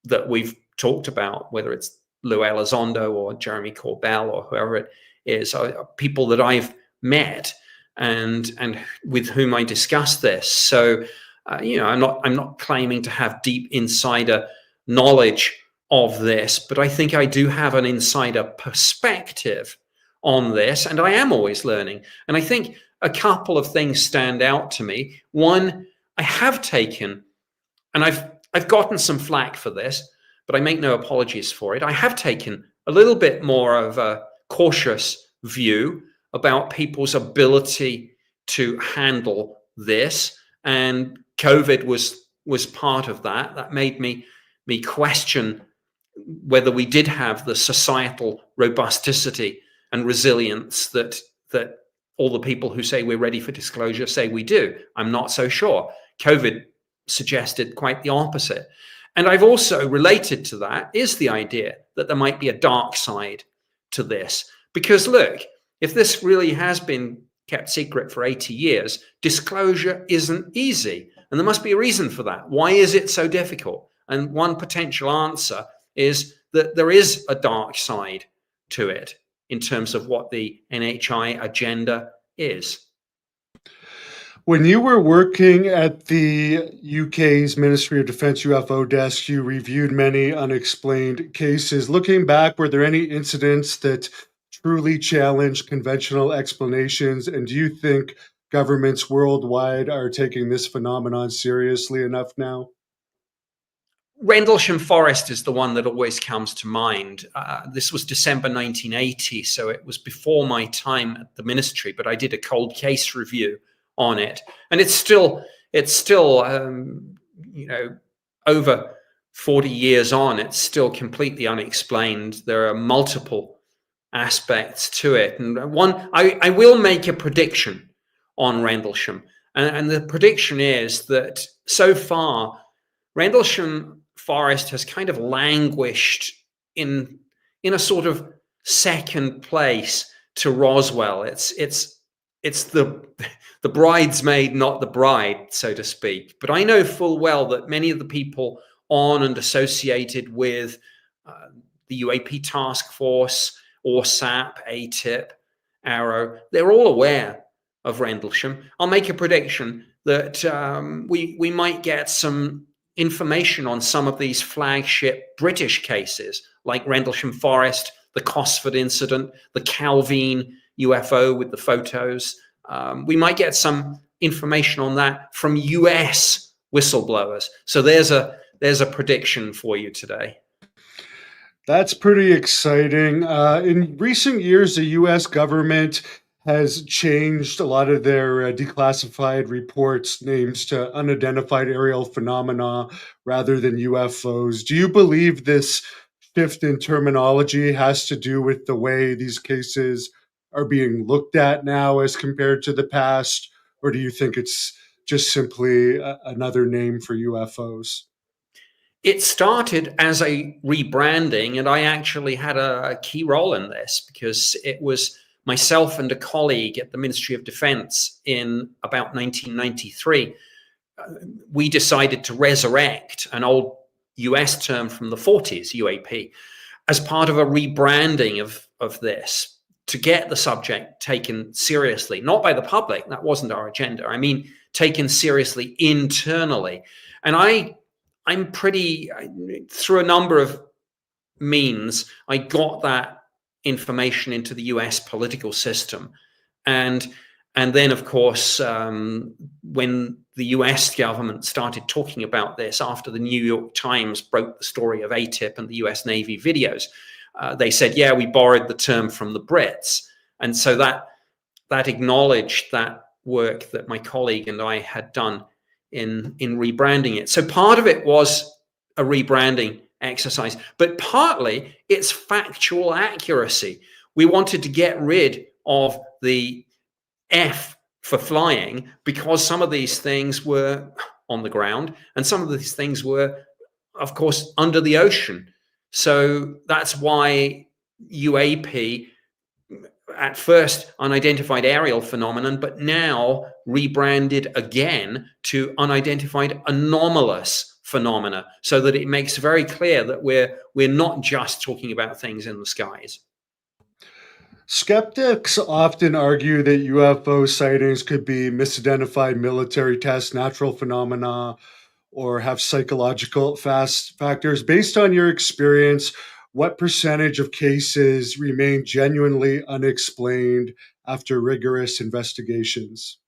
that we've talked about, whether it's Lou Elizondo or Jeremy Corbell or whoever it is, are people that I've met and with whom I discuss this. So, I'm not claiming to have deep insider knowledge of this, but I think I do have an insider perspective on this, and I am always learning. And I think a couple of things stand out to me. One, I have taken, and I've gotten some flack for this, but I make no apologies for it. I have taken a little bit more of a cautious view about people's ability to handle this, and COVID was part of that. That made me question whether we did have the societal robusticity and resilience that all the people who say we're ready for disclosure say we do. I'm not so sure. COVID suggested quite the opposite. And I've also related to that is the idea that there might be a dark side to this. Because look, if this really has been kept secret for 80 years, disclosure isn't easy. And there must be a reason for that. Why is it so difficult? And one potential answer is that there is a dark side to it in terms of what the NHI agenda is. When you were working at the UK's Ministry of Defence UFO desk, you reviewed many unexplained cases. Looking back, were there any incidents that truly challenged conventional explanations? And do you think governments worldwide are taking this phenomenon seriously enough now? Rendlesham Forest is the one that always comes to mind. This was December 1980, so it was before my time at the ministry, but I did a cold case review on it, and it's still over 40 years on, it's still completely unexplained. There are multiple aspects to it, and one I will make a prediction on Rendlesham, and the prediction is that so far Rendlesham Forest has kind of languished in a sort of second place to Roswell. It's the bridesmaid, not the bride, so to speak. But I know full well that many of the people on and associated with the UAP task force, ORSAP, ATIP, Arrow, they're all aware of Rendlesham. I'll make a prediction that we might get some information on some of these flagship British cases, like Rendlesham Forest, the Cosford incident, the Calvine UFO with the photos. We might get some information on that from US whistleblowers. So there's a prediction for you today. That's pretty exciting. In recent years, the US government has changed a lot of their declassified reports names to unidentified aerial phenomena rather than UFOs. Do you believe this shift in terminology has to do with the way these cases are being looked at now as compared to the past? Or do you think it's just simply another name for UFOs? It started as a rebranding, and I actually had a key role in this because it was myself and a colleague at the Ministry of Defense in about 1993. We decided to resurrect an old US term from the 40s, UAP, as part of a rebranding of this to get the subject taken seriously, not by the public. That wasn't our agenda. I mean, taken seriously internally. And I'm pretty, through a number of means, I got that information into the US political system. And And then, of course, when the US government started talking about this after the New York Times broke the story of ATIP and the US Navy videos, they said, yeah, we borrowed the term from the Brits. And so that acknowledged that work that my colleague and I had done in rebranding it. So part of it was a rebranding exercise, but partly it's factual accuracy. We wanted to get rid of the F for flying because some of these things were on the ground and some of these things were, of course, under the ocean. So that's why UAP, at first unidentified aerial phenomenon, but now rebranded again to unidentified anomalous phenomena, so that it makes very clear that we're not just talking about things in the skies. Skeptics often argue that UFO sightings could be misidentified military tests, natural phenomena, or have psychological factors. Based on your experience, what percentage of cases remain genuinely unexplained after rigorous investigations?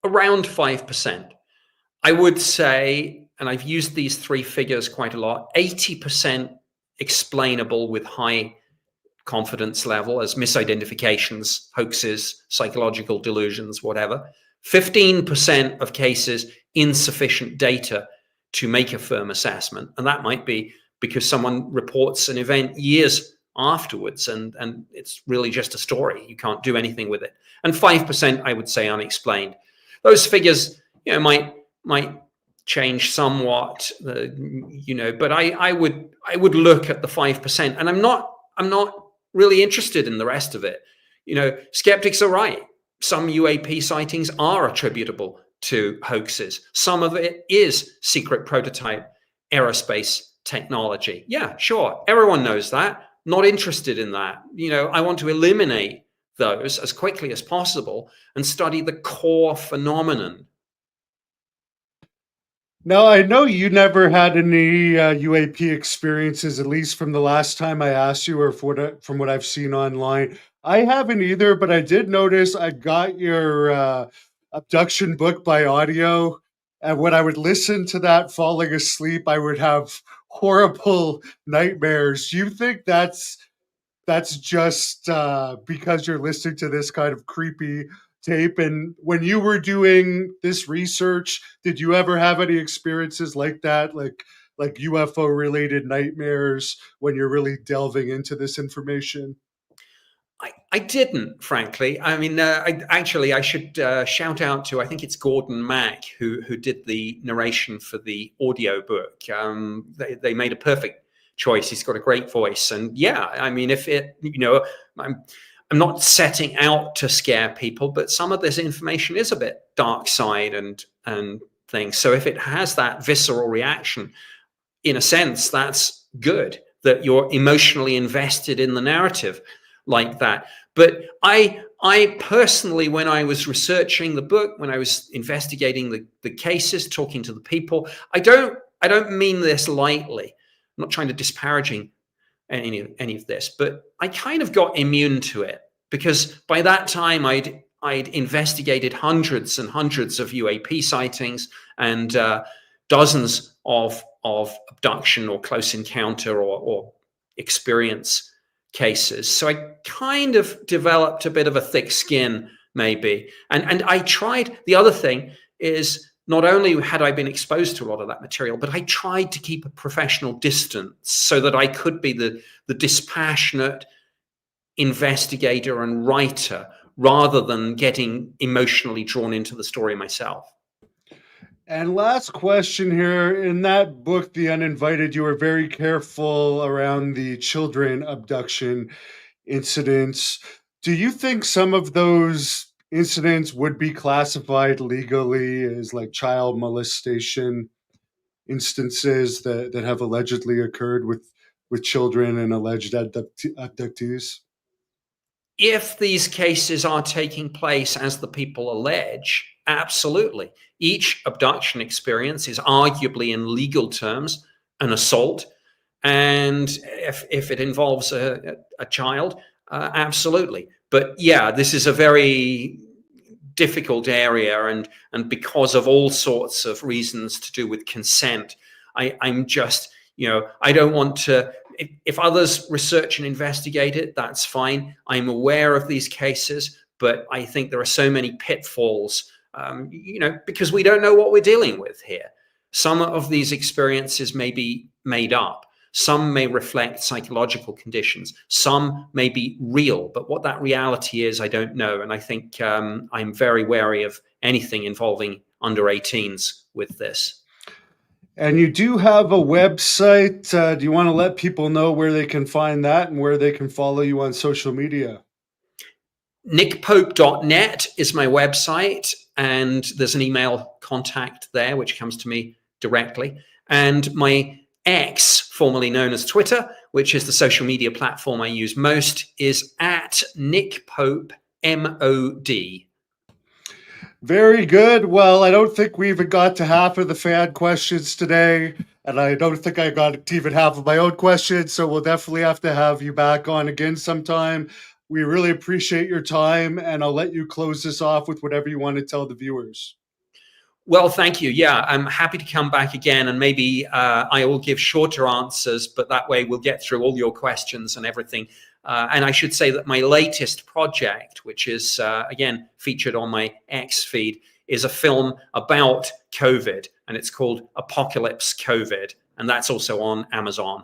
Around 5%. I would say, and I've used these three figures quite a lot, 80% explainable with high confidence level as misidentifications, hoaxes, psychological delusions, whatever. 15% of cases, insufficient data to make a firm assessment. And that might be because someone reports an event years afterwards and it's really just a story. You can't do anything with it. And 5%, I would say, unexplained. Those figures, might change somewhat, but I would look at the 5%, and I'm not really interested in the rest of it. Skeptics are right. Some UAP sightings are attributable to hoaxes. Some of it is secret prototype aerospace technology. Yeah, sure. Everyone knows that. Not interested in that. I want to eliminate those as quickly as possible and study the core phenomenon. Now, I know you never had any UAP experiences, at least from the last time I asked you, or from what I've seen online. I haven't either, but I did notice I got your abduction book by audio. And when I would listen to that falling asleep, I would have horrible nightmares. Do you think that's just because you're listening to this kind of creepy tape? And when you were doing this research, did you ever have any experiences like that, like UFO related nightmares when you're really delving into this information? I didn't, frankly. I mean, I should shout out to, I think it's Gordon Mack who did the narration for the audio book. They made a perfect choice. He's got a great voice, and yeah, I mean, if it, I'm not setting out to scare people, but some of this information is a bit dark side and things. So if it has that visceral reaction, in a sense, that's good, that you're emotionally invested in the narrative like that. But I personally, when I was researching the book, when I was investigating the cases, talking to the people, I don't mean this lightly. I'm not trying to disparaging any of this, but I kind of got immune to it, because by that time I'd investigated hundreds and hundreds of UAP sightings and dozens of abduction or close encounter or experience cases. So I kind of developed a bit of a thick skin, maybe. And I tried, the other thing is, not only had I been exposed to a lot of that material, but I tried to keep a professional distance so that I could be the dispassionate investigator and writer rather than getting emotionally drawn into the story myself. And last question here. In that book, The Uninvited, you were very careful around the children abduction incidents. Do you think some of those incidents would be classified legally as like child molestation instances that have allegedly occurred with children and alleged abductees? If these cases are taking place as the people allege, absolutely. Each abduction experience is arguably, in legal terms, an assault. And if it involves a child, Absolutely. But yeah, this is a very difficult area, and because of all sorts of reasons to do with consent, I'm just, I don't want to. If others research and investigate it, that's fine. I'm aware of these cases, but I think there are so many pitfalls, because we don't know what we're dealing with here. Some of these experiences may be made up. Some may reflect psychological conditions. Some may be real, but what that reality is, I don't know. And I think I'm very wary of anything involving under 18s with this. And you do have a website. Do you want to let people know where they can find that and where they can follow you on social media? nickpope.net is my website, and there's an email contact there which comes to me directly. And my X, formerly known as Twitter, which is the social media platform I use most, is at Nick Pope MOD. Very good. Well, I don't think we even got to half of the fan questions today, and I don't think I got to even half of my own questions, so we'll definitely have to have you back on again sometime. We really appreciate your time, and I'll let you close this off with whatever you want to tell the viewers. Well, thank you. Yeah, I'm happy to come back again, and maybe I will give shorter answers, but that way we'll get through all your questions and everything. And I should say that my latest project, which is, again, featured on my X feed, is a film about COVID, and it's called Apocalypse COVID, and that's also on Amazon.